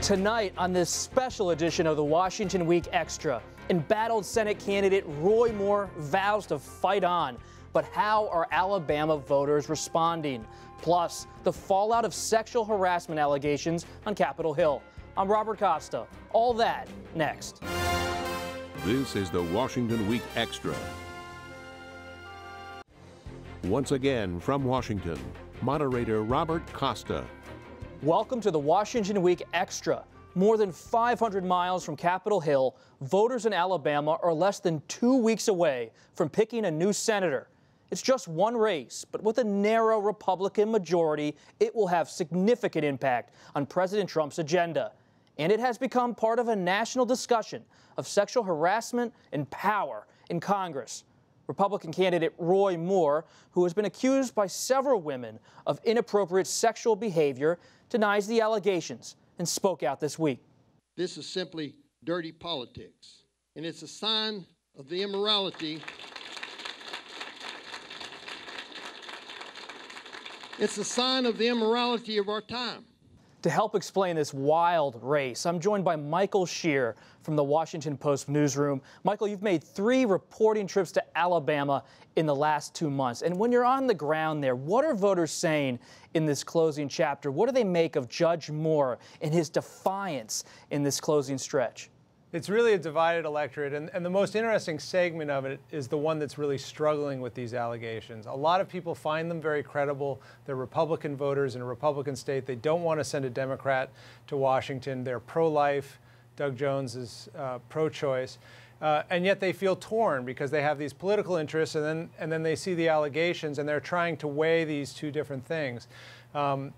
Tonight on this special edition of the Washington Week Extra, embattled Senate candidate Roy Moore vows to fight on. But how are Alabama voters responding? Plus, the fallout of sexual harassment allegations on Capitol Hill. I'm Robert Costa. All that next. This is the Washington Week Extra. Once again from Washington, moderator Robert Costa. Welcome to the Washington Week Extra. More than 500 miles from Capitol Hill, voters in Alabama are less than 2 weeks away from picking a new senator. It's just one race, but with a narrow Republican majority, it will have significant impact on President Trump's agenda. And it has become part of a national discussion of sexual harassment and power in Congress. Republican candidate Roy Moore, who has been accused by several women of inappropriate sexual behavior, denies the allegations and spoke out this week. This is simply dirty politics, and it's a sign of the immorality. It's a sign of the immorality of our time. To help explain this wild race, I'm joined by Michael Scherer from the Washington Post newsroom. Michael, you've made 3 reporting trips to Alabama in the last 2 months. And when you're on the ground there, what are voters saying in this closing chapter? What do they make of Judge Moore and his defiance in this closing stretch? It's really a divided electorate, and the most interesting segment of it is the one that's really struggling with these allegations. A lot of people find them very credible. They're Republican voters in a Republican state. They don't want to send a Democrat to Washington. They're pro-life. Doug Jones is pro-choice. And yet they feel torn because they have these political interests, and then they see the allegations, and they're trying to weigh these two different things. And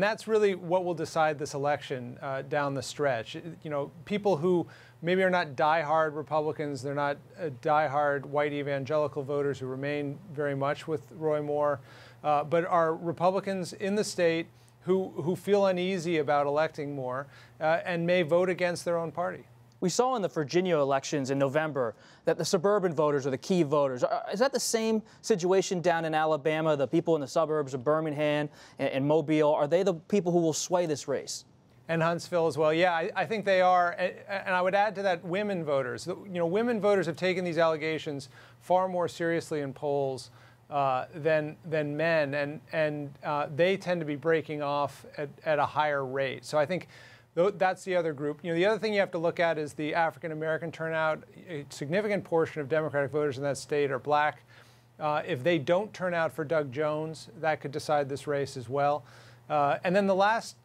that's really what will decide this election down the stretch. You know, people who maybe are not diehard Republicans, they're not diehard white evangelical voters who remain very much with Roy Moore, but are Republicans in the state who feel uneasy about electing Moore and may vote against their own party. We saw in the Virginia elections in November that the suburban voters are the key voters. Is that the same situation down in Alabama? The people in the suburbs of Birmingham and Mobile, are they the people who will sway this race? And Huntsville as well. Yeah, I think they are. And I would add to that women voters. You know, women voters have taken these allegations far more seriously in polls than men, and they tend to be breaking off at a higher rate. So I think that's the other group. You know, the other thing you have to look at is the African-American turnout. A significant portion of Democratic voters in that state are black. If they don't turn out for Doug Jones, that could decide this race as well. And then the last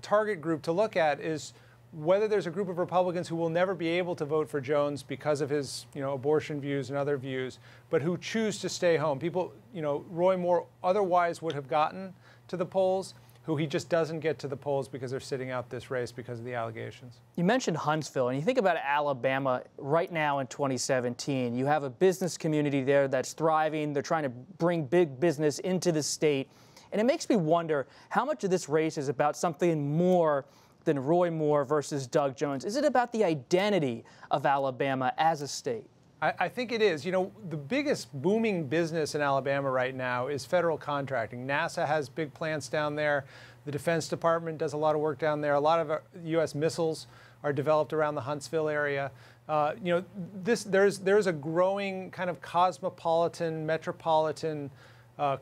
target group to look at is whether there's a group of Republicans who will never be able to vote for Jones because of his, abortion views and other views, but who choose to stay home. People, Roy Moore otherwise would have gotten to the polls, who he just doesn't get to the polls because they're sitting out this race because of the allegations. You mentioned Huntsville, and you think about Alabama right now in 2017. You have a business community there that's thriving. They're trying to bring big business into the state. And it makes me wonder how much of this race is about something more than Roy Moore versus Doug Jones. Is it about the identity of Alabama as a state? I think it is. You know, the biggest booming business in Alabama right now is federal contracting. NASA has big plants down there. The Defense Department does a lot of work down there. A lot of U.S. missiles are developed around the Huntsville area. There's a growing kind of cosmopolitan, metropolitan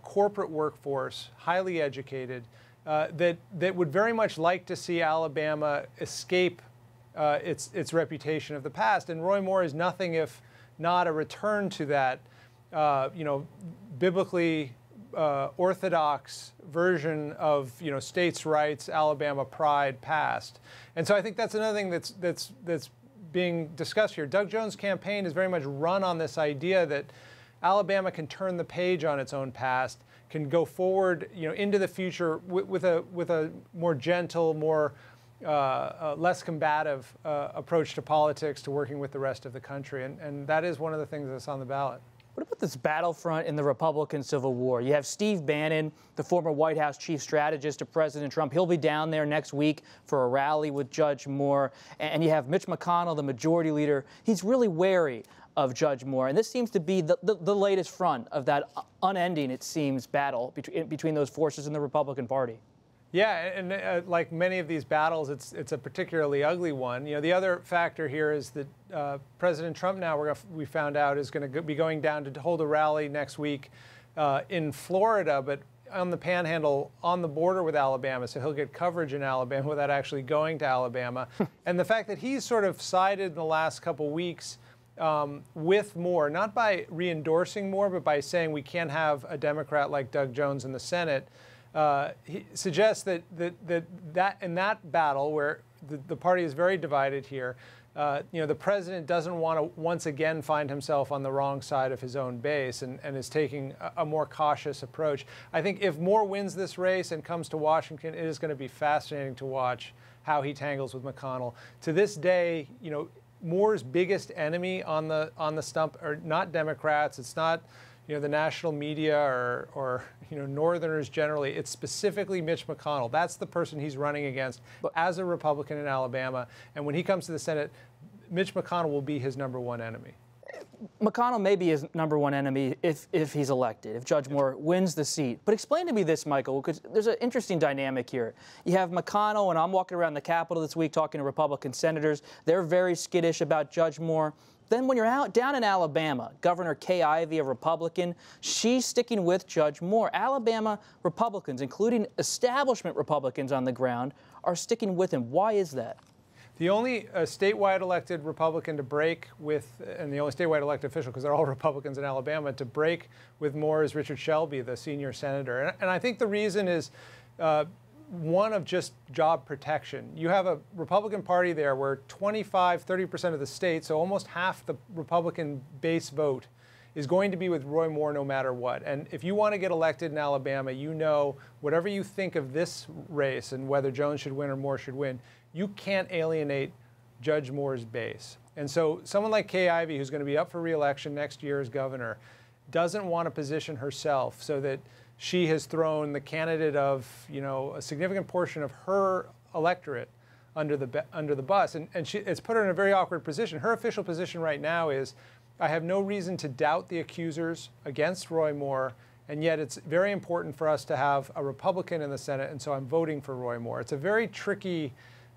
corporate workforce, highly educated, that would very much like to see Alabama escape its reputation of the past. And Roy Moore is nothing if not a return to that, biblically orthodox version of, states' rights, Alabama pride past. And so I think that's another thing that's being discussed here. Doug Jones' campaign is very much run on this idea that Alabama can turn the page on its own past, can go forward, into the future with a more gentle, more less combative approach to politics, to working with the rest of the country. And that is one of the things that's on the ballot. What about this battlefront in the Republican Civil War? You have Steve Bannon, the former White House chief strategist to President Trump. He'll be down there next week for a rally with Judge Moore. And you have Mitch McConnell, the majority leader. He's really wary of Judge Moore. And this seems to be the latest front of that unending, it seems, battle between those forces in the Republican Party. Yeah, and like many of these battles, it's a particularly ugly one. You know, the other factor here is that President Trump now, we found out, is going to be going down to hold a rally next week in Florida, but on the Panhandle, on the border with Alabama, so he'll get coverage in Alabama without actually going to Alabama. And the fact that he's sort of sided in the last couple weeks with Moore, not by re-endorsing Moore, but by saying we can't have a Democrat like Doug Jones in the Senate, he suggests that in that battle where the party is very divided here, you know, the president doesn't want to once again find himself on the wrong side of his own base and is taking a more cautious approach. I think if Moore wins this race and comes to Washington, it is going to be fascinating to watch how he tangles with McConnell. To this day, you know, Moore's biggest enemy on the stump are not Democrats. It's not, you know, the national media or you know, Northerners generally. It's specifically Mitch McConnell. That's the person he's running against as a Republican in Alabama. And when he comes to the Senate, Mitch McConnell will be his #1 enemy. McConnell may be his #1 enemy if he's elected, if Judge Moore wins the seat. But explain to me this, Michael, because there's an interesting dynamic here. You have McConnell, and I'm walking around the Capitol this week talking to Republican senators. They're very skittish about Judge Moore. Then when you're down in Alabama, Governor Kay Ivey, a Republican, she's sticking with Judge Moore. Alabama Republicans, including establishment Republicans on the ground, are sticking with him. Why is that? The only statewide elected Republican to break with, and the only statewide elected official, because they're all Republicans in Alabama, to break with Moore is Richard Shelby, the senior senator. And I think the reason is one of just job protection. You have a Republican Party there where 25–30% of the state, so almost half the Republican base vote, is going to be with Roy Moore no matter what. And if you want to get elected in Alabama, you know, whatever you think of this race and whether Jones should win or Moore should win, you can't alienate Judge Moore's base. And so someone like Kay Ivey, who's going to be up for re-election next year as governor, doesn't want to position herself so that she has thrown the candidate of, you know, a significant portion of her electorate under the bus. And it's put her in a very awkward position. Her official position right now is, I have no reason to doubt the accusers against Roy Moore, and yet it's very important for us to have a Republican in the Senate, and so I'm voting for Roy Moore. It's a very tricky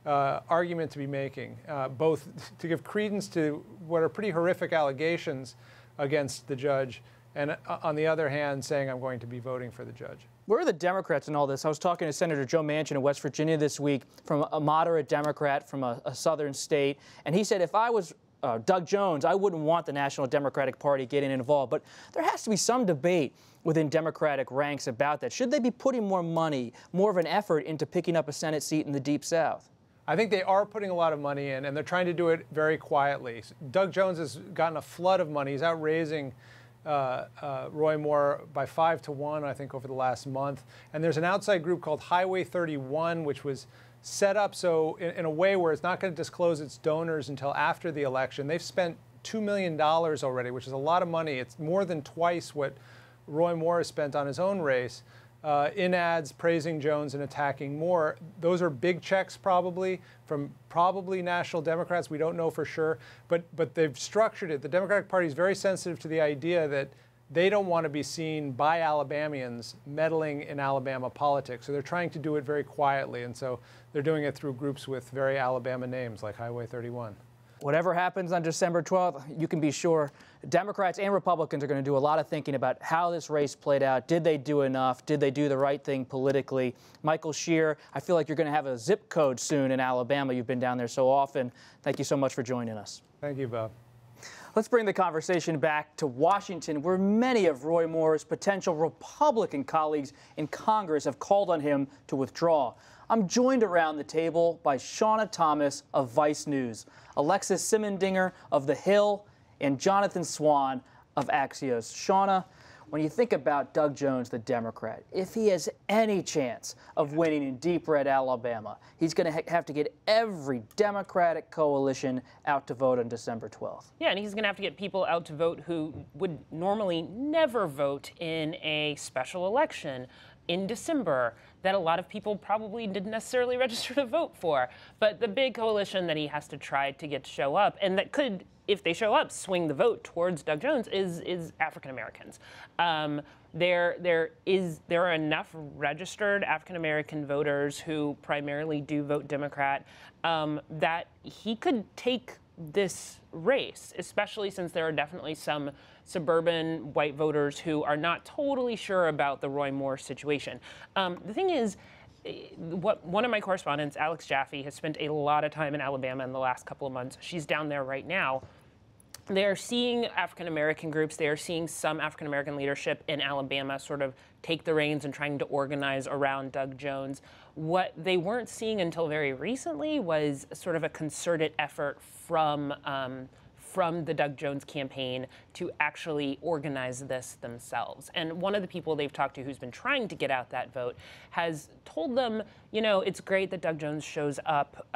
argument to be making, both to give credence to what are pretty horrific allegations against the judge, and on the other hand, saying I'm going to be voting for the judge. Where are the Democrats in all this? I was talking to Senator Joe Manchin of West Virginia this week, from a moderate Democrat from a southern state, and he said if I was Doug Jones, I wouldn't want the National Democratic Party getting involved. But there has to be some debate within Democratic ranks about that. Should they be putting more money, more of an effort into picking up a Senate seat in the Deep South? I think they are putting a lot of money in, and they're trying to do it very quietly. Doug Jones has gotten a flood of money. He's out raising Roy Moore by 5 to 1, I think, over the last month. And there's an outside group called Highway 31, which was set up so in a way where it's not going to disclose its donors until after the election. They've spent $2 million already, which is a lot of money. It's more than twice what Roy Moore has spent on his own race in ads praising Jones and attacking Moore. Those are big checks probably from National Democrats. We don't know for sure, but they've structured it. The Democratic Party is very sensitive to the idea that they don't want to be seen by Alabamians meddling in Alabama politics. So they're trying to do it very quietly, and so they're doing it through groups with very Alabama names like Highway 31. Whatever happens on December 12th, you can be sure Democrats and Republicans are going to do a lot of thinking about how this race played out. Did they do enough? Did they do the right thing politically? Michael Scherer, I feel like you're going to have a zip code soon in Alabama. You've been down there so often. Thank you so much for joining us. Thank you, Bob. Let's bring the conversation back to Washington, where many of Roy Moore's potential Republican colleagues in Congress have called on him to withdraw. I'm joined around the table by Shauna Thomas of Vice News, Alexis Simendinger of The Hill, and Jonathan Swan of Axios. Shauna, when you think about Doug Jones, the Democrat, if he has any chance of winning in deep red Alabama, he's going to have to get every Democratic coalition out to vote on December 12th. Yeah, and he's going to have to get people out to vote who would normally never vote in a special election. in December that a lot of people probably didn't necessarily register to vote for. But the big coalition that he has to try to get to show up, and that could, if they show up, swing the vote towards Doug Jones, is African Americans. There are enough registered African American voters who primarily do vote Democrat that he could take this race, especially since there are definitely some suburban white voters who are not totally sure about the Roy Moore situation. The thing is, one of my correspondents, Alex Jaffe, has spent a lot of time in Alabama in the last couple of months. She's down there right now. They're seeing African-American groups, they are seeing some African-American leadership in Alabama sort of take the reins and trying to organize around Doug Jones. What they weren't seeing until very recently was sort of a concerted effort from the Doug Jones campaign to actually organize this themselves. And one of the people they've talked to who's been trying to get out that vote has told them, you know, it's great that Doug Jones shows up,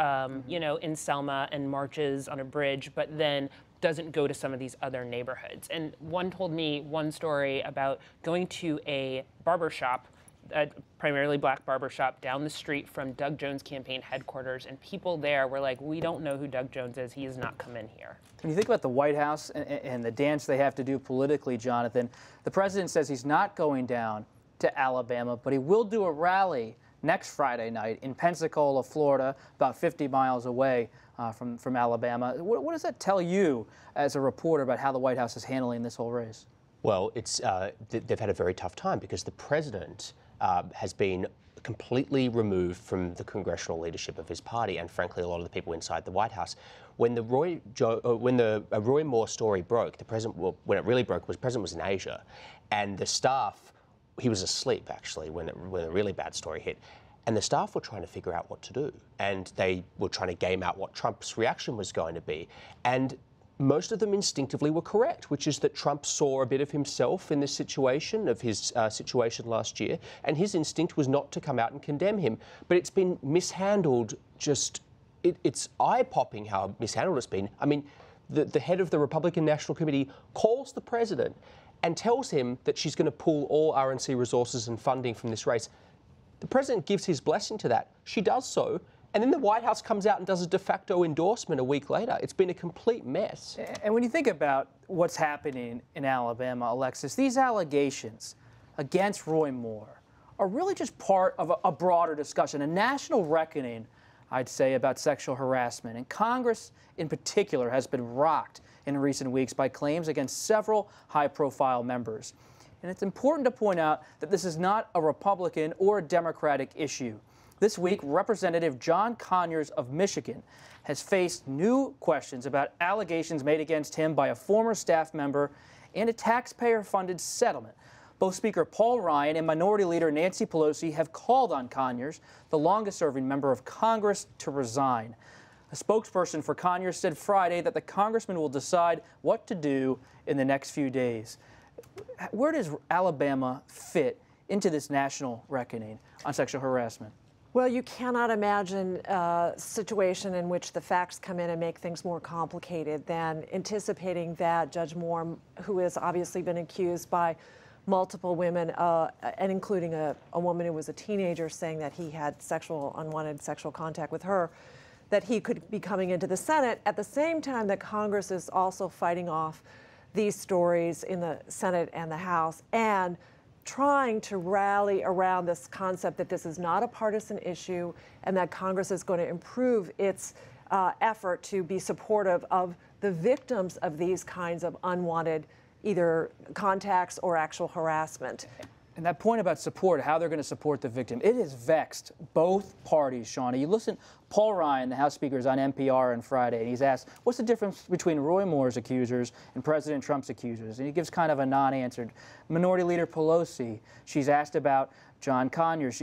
you know, in Selma and marches on a bridge, but then doesn't go to some of these other neighborhoods. And one told me one story about going to a barbershop, a primarily black barbershop down the street from Doug Jones' campaign headquarters, and people there were like, we don't know who Doug Jones is, he has not come in here. When you think about the White House and the dance they have to do politically, Jonathan, the president says he's not going down to Alabama, but he will do a rally next Friday night in Pensacola, Florida, about 50 miles away from Alabama. What does that tell you as a reporter about how the White House is handling this whole race? Well, it's they've had a very tough time because the president has been completely removed from the congressional leadership of his party, and frankly, a lot of the people inside the White House. When the Roy Moore story broke, the president, well, when it really broke, the president was in Asia, and the staff, he was asleep actually when the really bad story hit. And the staff were trying to figure out what to do. And they were trying to game out what Trump's reaction was going to be. And most of them instinctively were correct, which is that Trump saw a bit of himself in this situation, of his situation last year. And his instinct was not to come out and condemn him. But it's been mishandled just, it's eye-popping how mishandled it's been. I mean, the head of the Republican National Committee calls the president and tells him that she's going to pull all RNC resources and funding from this race. The president gives his blessing to that. She does so. And then the White House comes out and does a de facto endorsement a week later. It's been a complete mess. And when you think about what's happening in Alabama, Alexis, these allegations against Roy Moore are really just part of a broader discussion, a national reckoning, I'd say, about sexual harassment. And Congress, in particular, has been rocked in recent weeks by claims against several high-profile members. And it's important to point out that this is not a Republican or a Democratic issue. This week, Representative John Conyers of Michigan has faced new questions about allegations made against him by a former staff member and a taxpayer-funded settlement. Both Speaker Paul Ryan and Minority Leader Nancy Pelosi have called on Conyers, the longest-serving member of Congress, to resign. A spokesperson for Conyers said Friday that the congressman will decide what to do in the next few days. Where does Alabama fit into this national reckoning on sexual harassment? Well, you cannot imagine a situation in which the facts come in and make things more complicated than anticipating that Judge Moore, who has obviously been accused by multiple women, and including a woman who was a teenager, saying that he had unwanted sexual contact with her, that he could be coming into the Senate at the same time that Congress is also fighting off these stories in the Senate and the House and trying to rally around this concept that this is not a partisan issue and that Congress is going to improve its effort to be supportive of the victims of these kinds of unwanted either contacts or actual harassment. And that point about support, how they're going to support the victim, it has vexed both parties, Shauna. You listen, Paul Ryan, the House Speaker, is on NPR on Friday, and he's asked, what's the difference between Roy Moore's accusers and President Trump's accusers? And he gives kind of a non-answered. Minority Leader Pelosi, she's asked about John Conyers.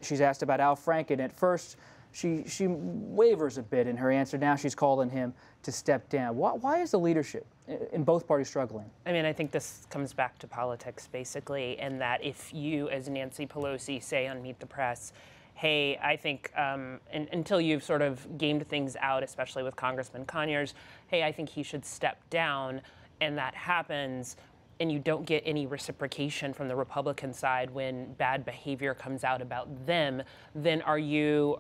She's asked about Al Franken. At first, she wavers a bit in her answer. Now she's calling him to step down. Why is the leadership in both parties struggling? I mean, I think this comes back to politics, basically, and that if you, as Nancy Pelosi, say on Meet the Press, hey, I think, until you've sort of gamed things out, especially with Congressman Conyers, hey, I think he should step down, and that happens, and you don't get any reciprocation from the Republican side when bad behavior comes out about them, then are you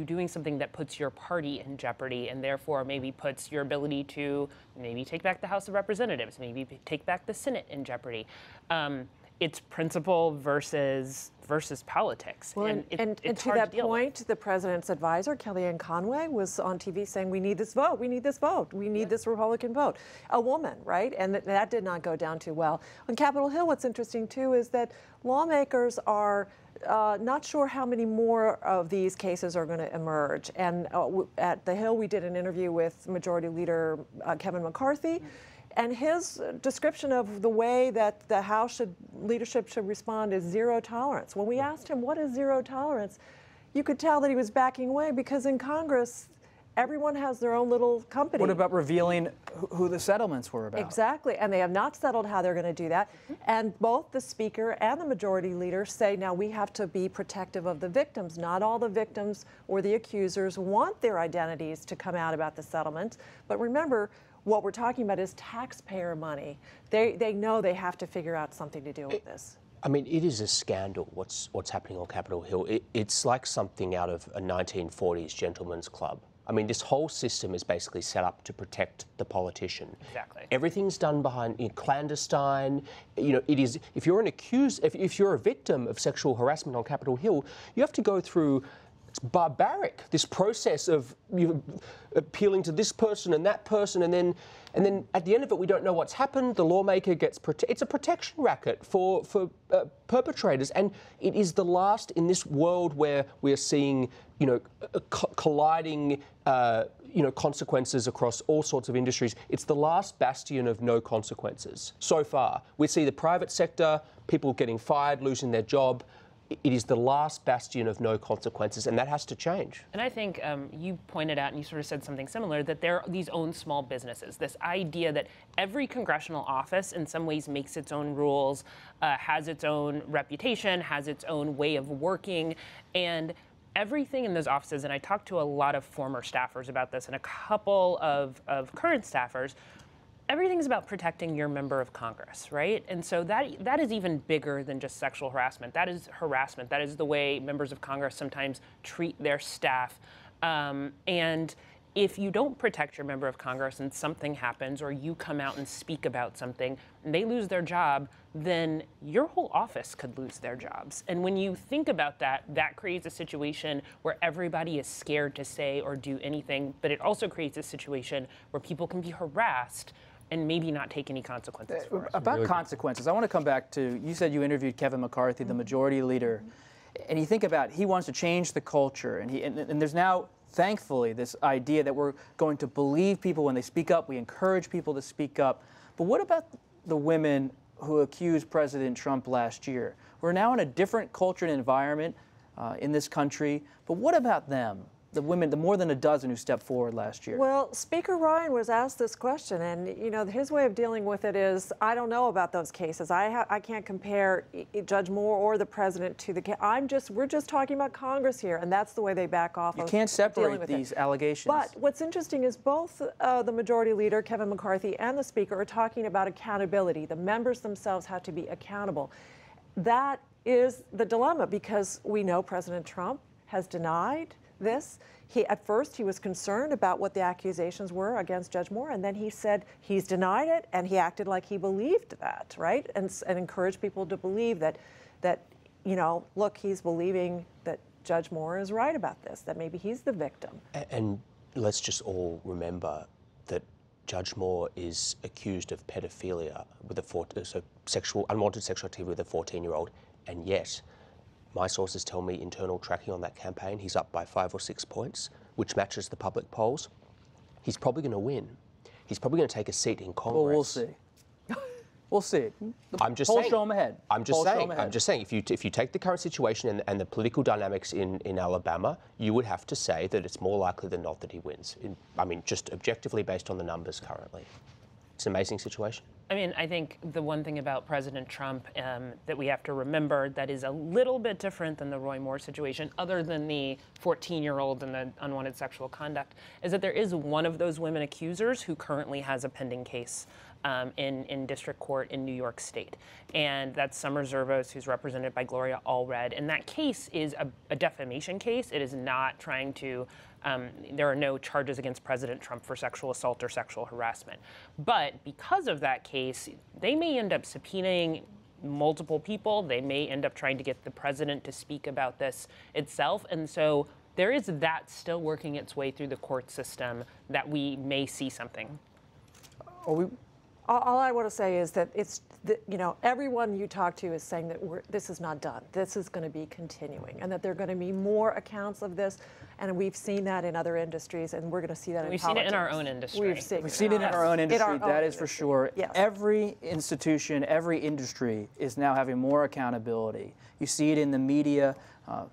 doing something that puts your party in jeopardy, and therefore maybe puts your ability to maybe take back the House of Representatives, maybe take back the Senate in jeopardy? It's principle versus politics. Well, and to that point, the president's advisor, Kellyanne Conway, was on TV saying, we need this vote, we need this vote, we need this Republican vote. A woman, right? And that did not go down too well. On Capitol Hill, what's interesting, too, is that lawmakers are not sure how many more of these cases are going to emerge. And at the Hill, we did an interview with Majority Leader Kevin McCarthy. And his description of the way that the House leadership should respond is zero tolerance. When we asked him, what is zero tolerance, you could tell that he was backing away, because in Congress, everyone has their own little company. What about revealing who the settlements were about? Exactly, and they have not settled how they're going to do that. And both the Speaker and the Majority Leader say, now we have to be protective of the victims. Not all the victims or the accusers want their identities to come out about the settlement. But remember, what we're talking about is taxpayer money. They know they have to figure out something to do with this. I mean, it is a scandal what's happening on Capitol Hill. It's like something out of a 1940s gentleman's club. I mean, this whole system is basically set up to protect the politician. Exactly. Everything's done behind clandestine. You know, it is. If you're an accused, if you're a victim of sexual harassment on Capitol Hill, you have to go through. It's barbaric, this process of appealing to this person and that person, and then at the end of it, we don't know what's happened. The lawmaker gets it's a protection racket for perpetrators, and it is the last in this world where we are seeing, you know, colliding, you know, consequences across all sorts of industries. It's the last bastion of no consequences so far. We see the private sector, people getting fired, losing their job. It is the last bastion of no consequences, and that has to change. And I think you pointed out, and you sort of said something similar, that there are these own small businesses, this idea that every congressional office in some ways makes its own rules, has its own reputation, has its own way of working, and everything in those offices, and I talked to a lot of former staffers about this and a couple of current staffers, everything's about protecting your member of Congress, right? And so that is even bigger than just sexual harassment. That is harassment. That is the way members of Congress sometimes treat their staff. And if you don't protect your member of Congress and something happens, or you come out and speak about something and they lose their job, then your whole office could lose their jobs. And when you think about that, that creates a situation where everybody is scared to say or do anything, but it also creates a situation where people can be harassed and maybe not take any consequences for it. About consequences, I want to come back to, you said you interviewed Kevin McCarthy, the Majority Leader, and you think about, he wants to change the culture, and there's now, thankfully, this idea that we're going to believe people when they speak up. We encourage people to speak up. But what about the women who accused President Trump last year? We're now in a different culture and environment in this country, but what about them? The women, the more than a dozen who stepped forward last year. Well, Speaker Ryan was asked this question, and you know his way of dealing with it is, I don't know about those cases. I can't compare Judge Moore or the president to the. We're just talking about Congress here, and that's the way they back off. You can't separate these allegations. But what's interesting is both the Majority Leader Kevin McCarthy and the Speaker are talking about accountability. The members themselves have to be accountable. That is the dilemma, because we know President Trump has denied this. At first he was concerned about what the accusations were against Judge Moore, and then he said he's denied it, and he acted like he believed that, right? And encouraged people to believe that you know, look, he's believing that Judge Moore is right about this, that maybe he's the victim. And let's just all remember that Judge Moore is accused of pedophilia with unwanted sexual activity with a 14-year-old, and yet my sources tell me internal tracking on that campaign, he's up by 5 or 6 points, which matches the public polls. He's probably going to win. He's probably going to take a seat in Congress. Well, we'll see. We'll see. I'm just polls saying. Show him ahead. I'm just saying. If you take the current situation and the political dynamics in Alabama, you would have to say that it's more likely than not that he wins. I mean, just objectively based on the numbers currently. It's an amazing situation. I mean, I think the one thing about President Trump that we have to remember that is a little bit different than the Roy Moore situation, other than the 14-year-old and the unwanted sexual conduct, is that there is one of those women accusers who currently has a pending case in district court in New York State. And that's Summer Zervos, who's represented by Gloria Allred. And that case is a defamation case. It is not trying to there are no charges against President Trump for sexual assault or sexual harassment. But because of that case, they may end up subpoenaing multiple people. They may end up trying to get the president to speak about this itself. And so there is that still working its way through the court system that we may see something. All I want to say is that everyone you talk to is saying that this is not done. This is going to be continuing, and that there are going to be more accounts of this. And we've seen that in other industries, and we're going to see that in politics. We've seen it in our own industry. We've seen it in our own industry, that is for sure. Yes. Every institution, every industry is now having more accountability. You see it in the media,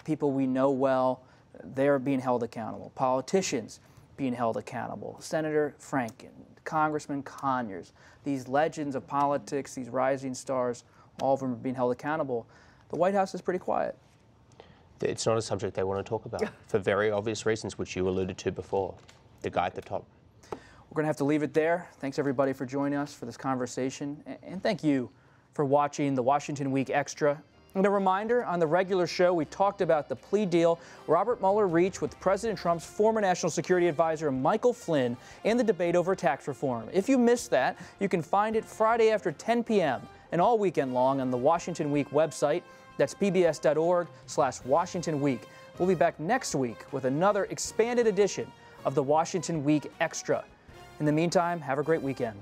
people we know well, they're being held accountable. Politicians being held accountable. Senator Franken, Congressman Conyers, these legends of politics, these rising stars, all of them are being held accountable. The White House is pretty quiet. It's not a subject they want to talk about for very obvious reasons, which you alluded to before. The guy at the top. We're going to have to leave it there. Thanks, everybody, for joining us for this conversation. And thank you for watching the Washington Week Extra. And a reminder, on the regular show, we talked about the plea deal Robert Mueller reached with President Trump's former National Security Advisor, Michael Flynn, and the debate over tax reform. If you missed that, you can find it Friday after 10 p.m. and all weekend long on the Washington Week website. That's pbs.org/Washington Week. We'll be back next week with another expanded edition of the Washington Week Extra. In the meantime, have a great weekend.